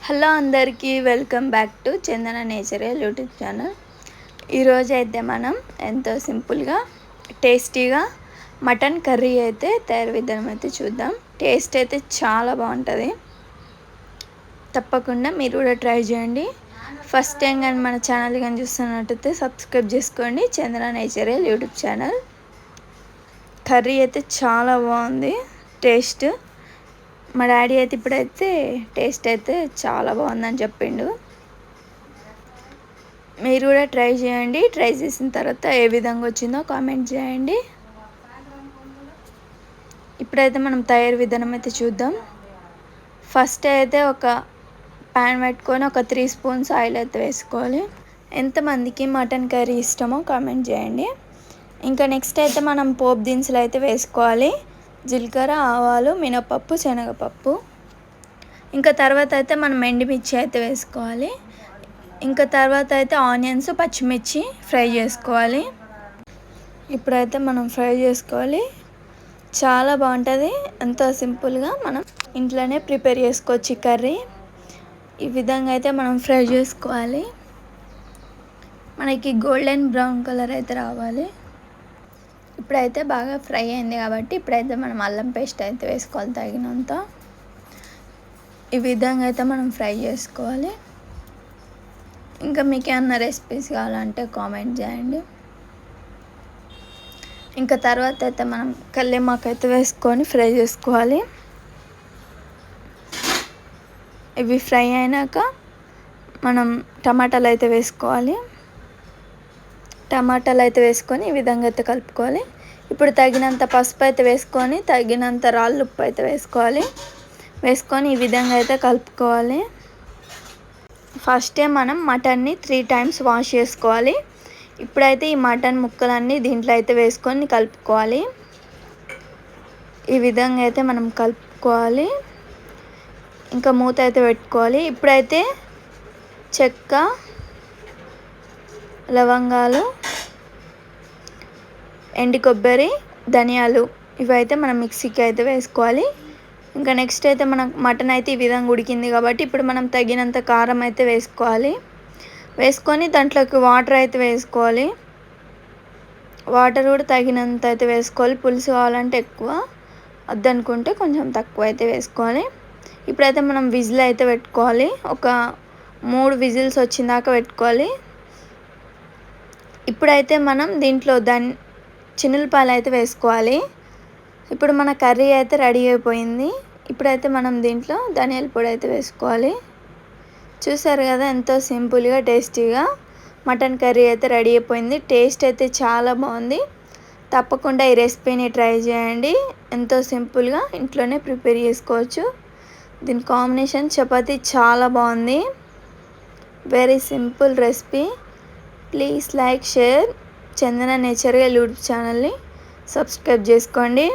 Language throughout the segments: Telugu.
హలో అందరికీ welcome back to Chandana natural YouTube channel. ఈరోజు అయితే మనం ఎంతో సింపుల్గా టేస్టీగా మటన్ కర్రీ అయితే తయారు విధానం అయితే చూద్దాం. టేస్ట్ అయితే చాలా బాగుంటుంది. తప్పకుండా మీరు కూడా ట్రై చేయండి. ఫస్ట్ టైం కానీ మన ఛానల్ కానీ చూస్తున్నట్టయితే సబ్స్క్రైబ్ చేసుకోండి, చందన నేచరల్ యూట్యూబ్ ఛానల్. కర్రీ అయితే చాలా బాగుంది టేస్ట్. మా డాడీ అయితే ఇప్పుడైతే టేస్ట్ అయితే చాలా బాగుందని చెప్పిండు. మీరు కూడా ట్రై చేయండి. ట్రై చేసిన తర్వాత ఏ విధంగా వచ్చిందో కామెంట్ చేయండి. ఇప్పుడైతే మనం తయారు విధానం అయితే చూద్దాం. ఫస్ట్ అయితే ఒక ప్యాన్ పెట్టుకొని ఒక 3 స్పూన్స్ ఆయిల్ అయితే వేసుకోవాలి. ఎంతమందికి మటన్ కర్రీ ఇష్టమో కామెంట్ చేయండి. ఇంకా నెక్స్ట్ అయితే మనం పోపు దినుసులు అయితే వేసుకోవాలి. జీలకర్ర, ఆవాలు, మినపప్పు, శనగపప్పు. ఇంకా తర్వాత అయితే మనం ఎండుమిర్చి అయితే వేసుకోవాలి. ఇంకా తర్వాత అయితే ఆనియన్స్, పచ్చిమిర్చి ఫ్రై చేసుకోవాలి. ఇప్పుడైతే మనం ఫ్రై చేసుకోవాలి. చాలా బాగుంటుంది. ఎంతో సింపుల్గా మనం ఇంట్లోనే ప్రిపేర్ చేసుకోవచ్చు ఈ కర్రీ. ఈ విధంగా అయితే మనం ఫ్రై చేసుకోవాలి. మనకి గోల్డెన్ బ్రౌన్ కలర్ అయితే రావాలి. ఇప్పుడైతే బాగా ఫ్రై అయింది కాబట్టి ఇప్పుడైతే మనం అల్లం పేస్ట్ అయితే వేసుకోవాలి తగినంత. ఈ విధంగా అయితే మనం ఫ్రై చేసుకోవాలి. ఇంకా మీకు ఏమన్నా రెసిపీస్ కావాలంటే కామెంట్ చేయండి. ఇంకా తర్వాత అయితే మనం కల్లేమాకు అయితే వేసుకొని ఫ్రై చేసుకోవాలి. ఇవి ఫ్రై అయినాక మనం టమాటాలు అయితే వేసుకోవాలి. టమాటాలు అయితే వేసుకొని ఈ విధంగా అయితే కలుపుకోవాలి. ఇప్పుడు తగినంత పసుపు అయితే వేసుకొని తగినంత రాళ్ళు ఉప్పు అయితే వేసుకొని ఈ విధంగా అయితే కలుపుకోవాలి. ఫస్టే మనం మటన్ని 3 టైమ్స్ వాష్ చేసుకోవాలి. ఇప్పుడైతే ఈ మటన్ ముక్కలన్నీ దీంట్లో అయితే వేసుకొని కలుపుకోవాలి. ఈ విధంగా అయితే మనం కలుపుకోవాలి. ఇంకా మూత అయితే పెట్టుకోవాలి. ఇప్పుడైతే చెక్క, లవంగాలు, ఎండు కొబ్బరి, ధనియాలు ఇవైతే మనం మిక్సీకి అయితే వేసుకోవాలి. ఇంకా నెక్స్ట్ అయితే మనం మటన్ అయితే ఈ విధంగా ఉడికింది కాబట్టి ఇప్పుడు మనం తగినంత కారం అయితే వేసుకొని దాంట్లోకి వాటర్ అయితే వేసుకోవాలి. వాటర్ కూడా తగినంత అయితే వేసుకోవాలి. పులుసు కావాలంటే ఎక్కువ, వద్దనుకుంటే కొంచెం తక్కువ అయితే వేసుకోవాలి. ఇప్పుడైతే మనం విజిల్ అయితే పెట్టుకోవాలి. ఒక 3 విజిల్స్ వచ్చిందాకా పెట్టుకోవాలి. ఇప్పుడైతే మనం దీంట్లో చిన్నులపాయలు అయితే వేసుకోవాలి. ఇప్పుడు మన కర్రీ అయితే రెడీ అయిపోయింది. ఇప్పుడైతే మనం దీంట్లో ధనియాల పొడి అయితే వేసుకోవాలి. చూసారు కదా ఎంతో సింపుల్గా టేస్టీగా మటన్ కర్రీ అయితే రెడీ అయిపోయింది. టేస్ట్ అయితే చాలా బాగుంది. తప్పకుండా ఈ రెసిపీని ట్రై చేయండి. ఎంతో సింపుల్గా ఇంట్లోనే ప్రిపేర్ చేసుకోవచ్చు. దీని కాంబినేషన్ చపాతీ చాలా బాగుంది. Very simple recipe. Please like, share Chandana natural YouTube ఛానల్ని సబ్స్క్రైబ్ చేసుకోండి.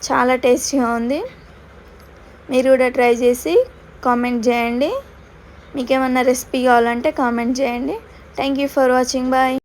చాలా టేస్టీగా ఉంది. మీరు కూడా ట్రై చేసి కామెంట్ చేయండి. మీకు ఏమన్నా రెసిపీ కావాలంటే కామెంట్ చేయండి. Thank you for watching. Bye.